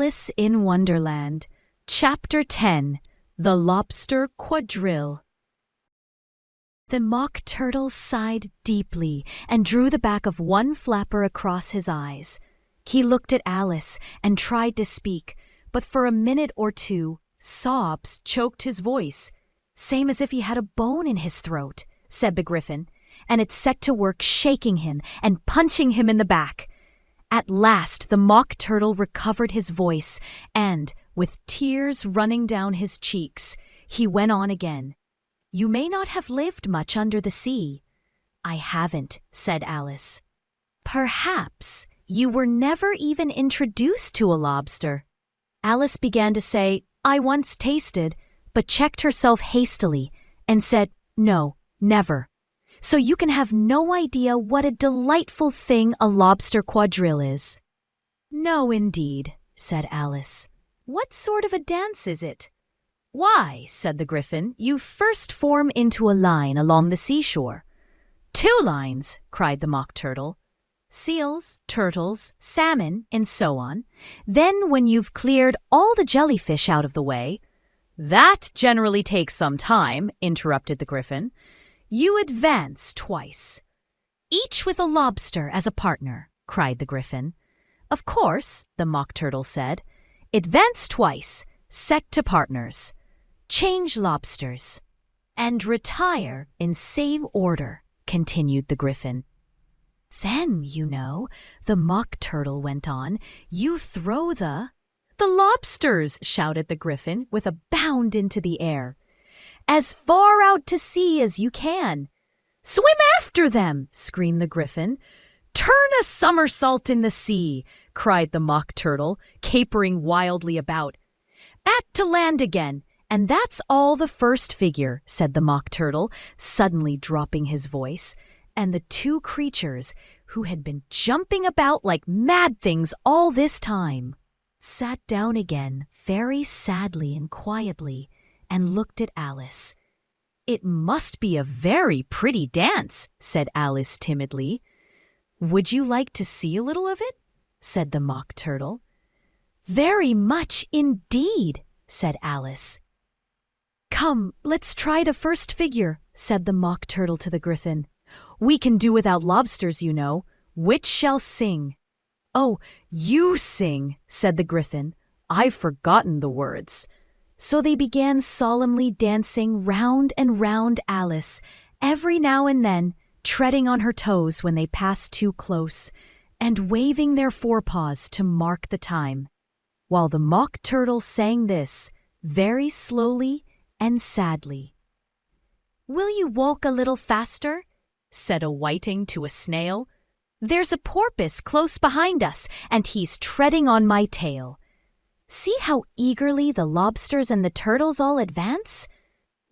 Alice in Wonderland, Chapter 10, The Lobster Quadrille. The Mock Turtle sighed deeply and drew the back of one flapper across his eyes. He looked at Alice and tried to speak, but for a minute or two, sobs choked his voice. "Same as if he had a bone in his throat," said the Gryphon, and it set to work shaking him and punching him in the back. At last the Mock Turtle recovered his voice, and, with tears running down his cheeks, he went on again. "You may not have lived much under the sea." "I haven't," said Alice. "Perhaps you were never even introduced to a lobster." Alice began to say, "I once tasted," but checked herself hastily and said, "No, never. So you can have no idea what a delightful thing a lobster quadrille is." "No, indeed," said Alice. "What sort of a dance is it?" "Why," said the Gryphon, "you first form into a line along the seashore." "Two lines," cried the Mock Turtle. "Seals, turtles, salmon, and so on. Then when you've cleared all the jellyfish out of the way—" "That generally takes some time," interrupted the Gryphon. "You advance twice." "Each with a lobster as a partner," cried the Gryphon. "Of course," the Mock Turtle said. "Advance twice, set to partners. Change lobsters." "And retire in same order," continued the Gryphon. "Then, you know," the Mock Turtle went on, "you throw the—" "The lobsters!" shouted the Gryphon with a bound into the air. "As far out to sea as you can." "Swim after them!" screamed the Gryphon. "Turn a somersault in the sea!" cried the Mock Turtle, capering wildly about. "Back to land again, and that's all the first figure," said the Mock Turtle, suddenly dropping his voice, and the two creatures, who had been jumping about like mad things all this time, sat down again very sadly and quietly and looked at Alice. "It must be a very pretty dance," said Alice timidly. "Would you like to see a little of it?" said the Mock Turtle. "Very much indeed," said Alice. "Come, let's try the first figure," said the Mock Turtle to the Gryphon. "We can do without lobsters, you know. Which shall sing?" "Oh, you sing," said the Gryphon. "I've forgotten the words." So they began solemnly dancing round and round Alice, every now and then treading on her toes when they passed too close, and waving their forepaws to mark the time, while the Mock Turtle sang this, very slowly and sadly. "Will you walk a little faster?" said a whiting to a snail. "There's a porpoise close behind us, and he's treading on my tail. See how eagerly the lobsters and the turtles all advance?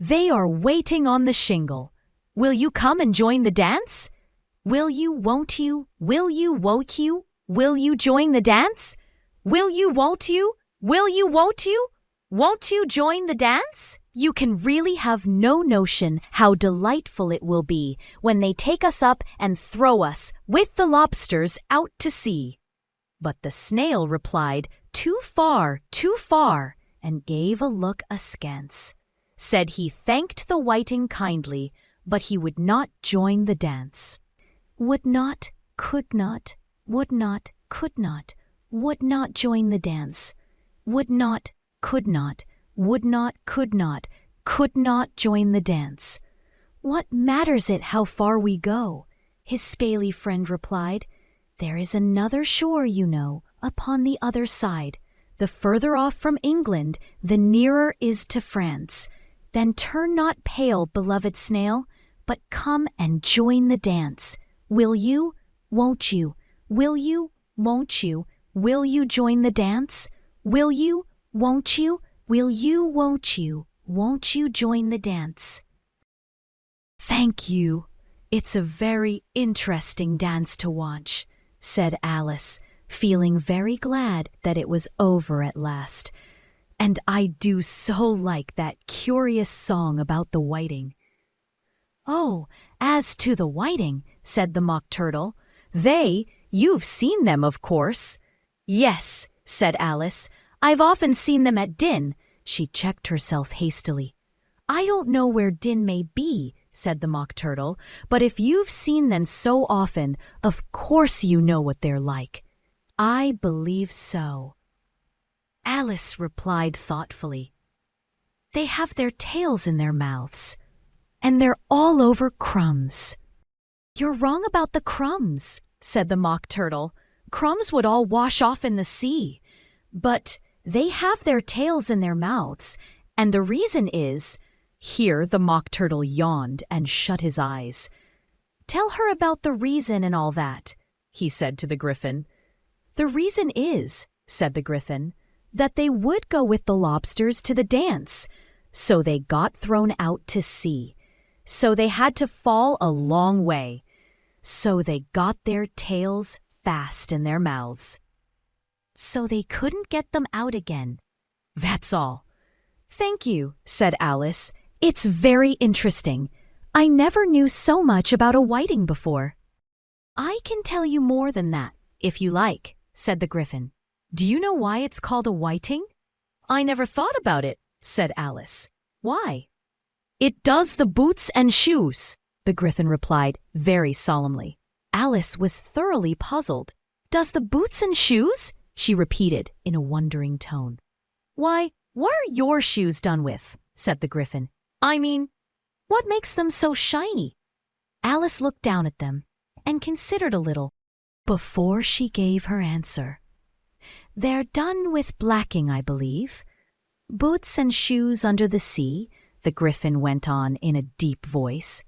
They are waiting on the shingle. Will you come and join the dance? Will you, won't you? Will you, won't you? Will you join the dance? Will you, won't you? Will you, won't you? Won't you join the dance? You can really have no notion how delightful it will be when they take us up and throw us, with the lobsters, out to sea." But the snail replied, "Too far," and gave a look askance. Said he thanked the whiting kindly, but he would not join the dance. Would not, could not, would not, could not, would not join the dance. Would not, could not, would not, could not join the dance. "What matters it how far we go?" his spaly friend replied. "There is another shore, you know, upon the other side. The further off from England, the nearer is to France. Then turn not pale, beloved snail, but come and join the dance. Will you? Won't you? Will you? Won't you? Will you join the dance? Will you? Won't you? Will you? Won't you? Won't you join the dance?" "Thank you. It's a very interesting dance to watch," said Alice, feeling very glad that it was over at last. "And I do so like that curious song about the whiting." "Oh, as to the whiting," said the Mock Turtle, "you've seen them, of course." "Yes," said Alice, I've often seen them at Din." She checked herself hastily. "I don't know where Din may be," said the Mock Turtle, "but if you've seen them so often, of course you know what they're like." "I believe so," Alice replied thoughtfully. "They have their tails in their mouths, and they're all over crumbs." "You're wrong about the crumbs," said the Mock Turtle. "Crumbs would all wash off in the sea. But they have their tails in their mouths, and the reason is—" Here the Mock Turtle yawned and shut his eyes. "Tell her about the reason and all that," he said to the Griffin. "The reason is," said the Griffin, "that they would go with the lobsters to the dance. So they got thrown out to sea. So they had to fall a long way. So they got their tails fast in their mouths. So they couldn't get them out again. That's all." "Thank you," said Alice. "It's very interesting. I never knew so much about a whiting before." "I can tell you more than that, if you like," said the Griffin. "Do you know why it's called a whiting?" "I never thought about it," said Alice. "Why?" "It does the boots and shoes," the Griffin replied very solemnly. Alice was thoroughly puzzled. "Does the boots and shoes?" she repeated in a wondering tone. "Why, what are your shoes done with?" said the Griffin. "I mean, what makes them so shiny?" Alice looked down at them and considered a little before she gave her answer. "They're done with blacking, I believe. Boots and shoes under the sea," the Griffin went on in a deep voice,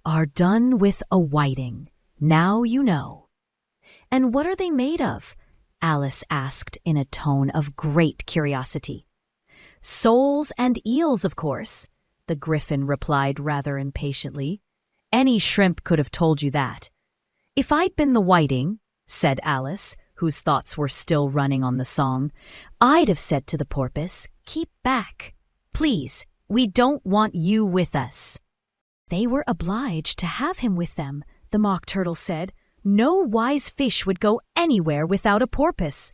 "are done with a whiting. Now you know." "And what are they made of?" Alice asked in a tone of great curiosity. "Soles and eels, of course," the Griffin replied rather impatiently. "Any shrimp could have told you that." "If I'd been the whiting," said Alice, whose thoughts were still running on the song, "I'd have said to the porpoise, 'Keep back. Please, we don't want you with us.'" "They were obliged to have him with them," the Mock Turtle said. "No wise fish would go anywhere without a porpoise."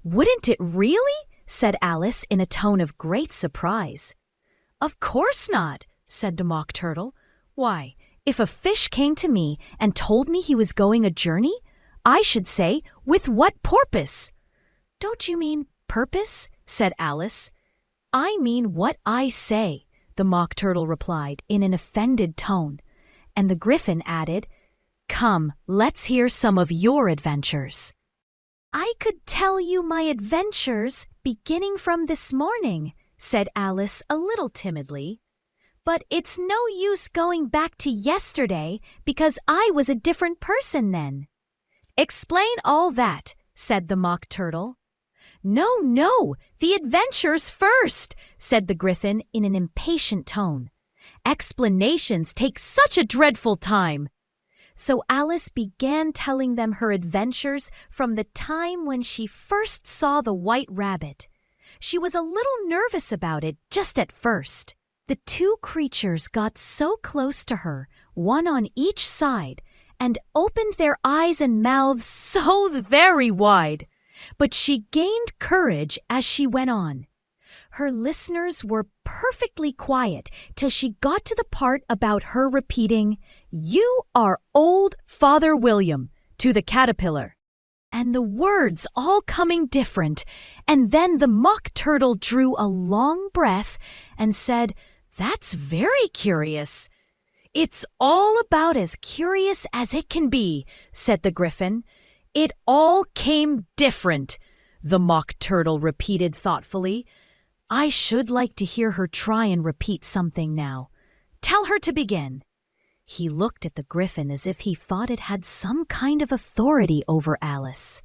"Wouldn't it really?" said Alice in a tone of great surprise. "Of course not," said the Mock Turtle. "Why, if a fish came to me and told me he was going a journey, I should say, 'With what porpoise?'" "Don't you mean purpose?" said Alice. "I mean what I say," the Mock Turtle replied in an offended tone. And the Griffin added, "Come, let's hear some of your adventures." "I could tell you my adventures beginning from this morning," said Alice a little timidly. "But it's no use going back to yesterday because I was a different person then." "Explain all that," said the Mock Turtle. "No, no, the adventures first," said the Griffin in an impatient tone. "Explanations take such a dreadful time." So Alice began telling them her adventures from the time when she first saw the white rabbit. She was a little nervous about it just at first. The two creatures got so close to her, one on each side, and opened their eyes and mouths so very wide. But she gained courage as she went on. Her listeners were perfectly quiet till she got to the part about her repeating, "You are old Father William," to the caterpillar. And the words all coming different, and then the Mock Turtle drew a long breath and said, "That's very curious." "It's all about as curious as it can be," said the Griffin. "It all came different," the Mock Turtle repeated thoughtfully. "I should like to hear her try and repeat something now. Tell her to begin." He looked at the Griffin as if he thought it had some kind of authority over Alice.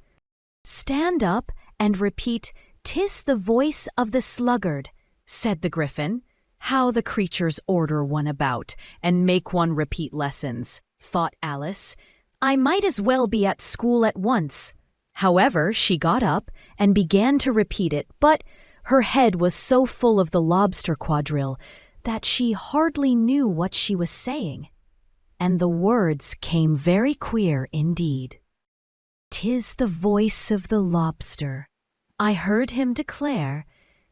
"Stand up and repeat, 'Tis the voice of the sluggard,'" said the Griffin. "How the creatures order one about and make one repeat lessons," thought Alice. "I might as well be at school at once." However, she got up and began to repeat it, but her head was so full of the Lobster Quadrille that she hardly knew what she was saying. And the words came very queer indeed. "'Tis the voice of the lobster," I heard him declare,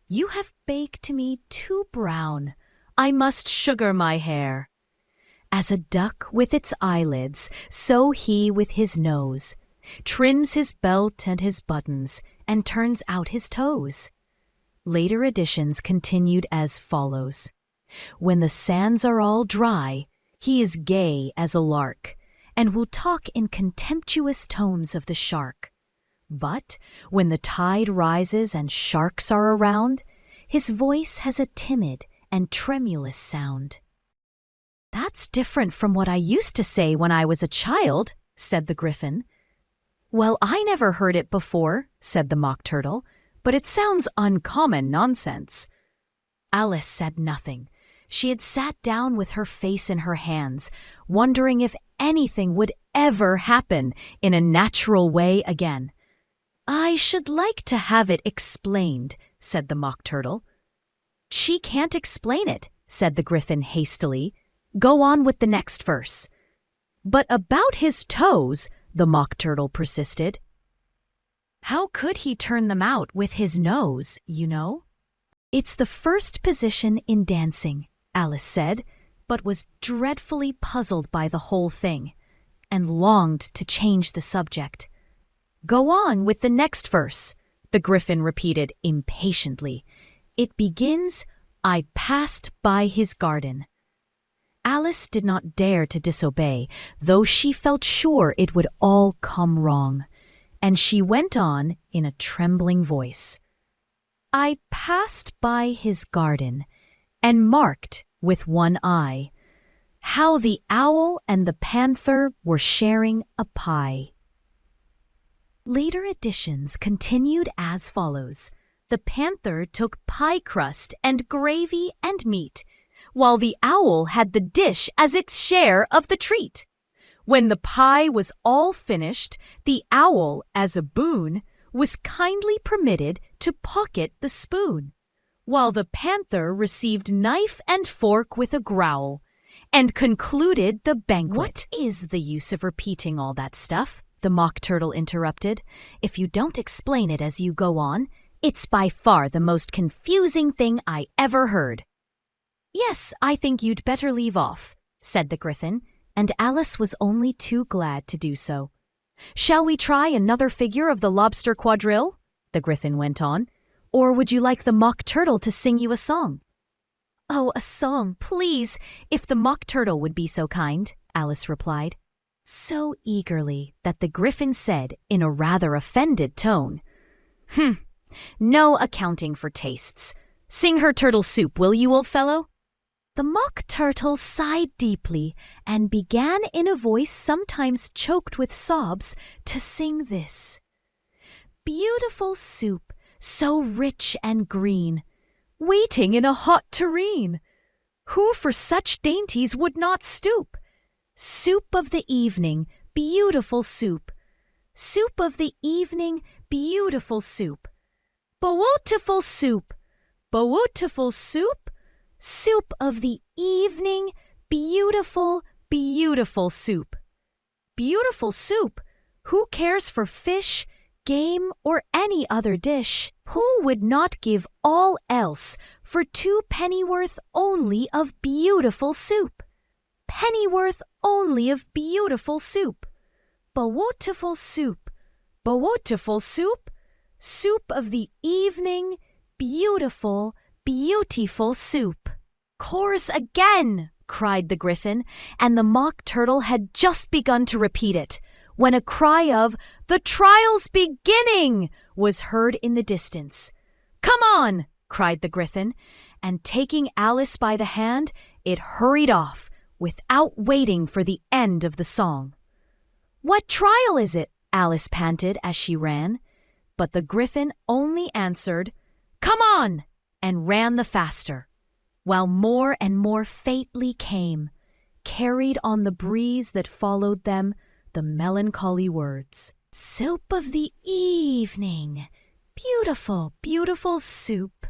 "You have baked me too brown. I must sugar my hair." As a duck with its eyelids, so he with his nose trims his belt and his buttons and turns out his toes. Later editions continued as follows. When the sands are all dry, he is gay as a lark, and will talk in contemptuous tones of the shark. But when the tide rises and sharks are around, his voice has a timid and tremulous sound. "That's different from what I used to say when I was a child," said the Gryphon. "Well, I never heard it before," said the Mock Turtle, "but it sounds uncommon nonsense." Alice said nothing. She had sat down with her face in her hands, wondering if anything would ever happen in a natural way again. "I should like to have it explained," said the Mock Turtle. "She can't explain it," said the Gryphon hastily. "Go on with the next verse." "But about his toes," the Mock Turtle persisted. "How could he turn them out with his nose, you know?" "It's the first position in dancing," Alice said, but was dreadfully puzzled by the whole thing, and longed to change the subject. "Go on with the next verse," the Gryphon repeated impatiently. "It begins, 'I passed by his garden.'" Alice did not dare to disobey, though she felt sure it would all come wrong, and she went on in a trembling voice. "I passed by his garden, and marked with one eye how the owl and the panther were sharing a pie." Later editions continued as follows. The panther took pie crust and gravy and meat, while the owl had the dish as its share of the treat. When the pie was all finished, the owl, as a boon, was kindly permitted to pocket the spoon, while the panther received knife and fork with a growl, and concluded the banquet. "What is the use of repeating all that stuff?" the Mock Turtle interrupted. "If you don't explain it as you go on, it's by far the most confusing thing I ever heard." "Yes, I think you'd better leave off," said the Gryphon, and Alice was only too glad to do so. "Shall we try another figure of the Lobster Quadrille?" the Gryphon went on. "Or would you like the Mock Turtle to sing you a song?" "Oh, a song, please, if the Mock Turtle would be so kind," Alice replied, so eagerly that the Gryphon said in a rather offended tone, "No accounting for tastes. Sing her turtle soup, will you, old fellow?" The Mock Turtle sighed deeply and began in a voice sometimes choked with sobs to sing this. "Beautiful soup, so rich and green, waiting in a hot tureen. Who for such dainties would not stoop? Soup of the evening, beautiful soup. Soup of the evening, beautiful soup. Beautiful soup, beautiful soup. Soup of the evening, beautiful, beautiful soup. Beautiful soup, who cares for fish, game, or any other dish? Who would not give all else for 2 pennyworth only of beautiful soup? Pennyworth only of beautiful soup. Beautiful soup, beautiful soup. Soup of the evening, beautiful, beautiful soup." "Chorus again!" cried the Gryphon, and the Mock Turtle had just begun to repeat it, when a cry of, "The trial's beginning!" was heard in the distance. "Come on!" cried the Gryphon, and taking Alice by the hand, it hurried off, without waiting for the end of the song. "What trial is it?" Alice panted as she ran, but the Gryphon only answered, "Come on!" and ran the faster, while more and more faintly came, carried on the breeze that followed them, the melancholy words, "Soup of the evening, beautiful, beautiful soup."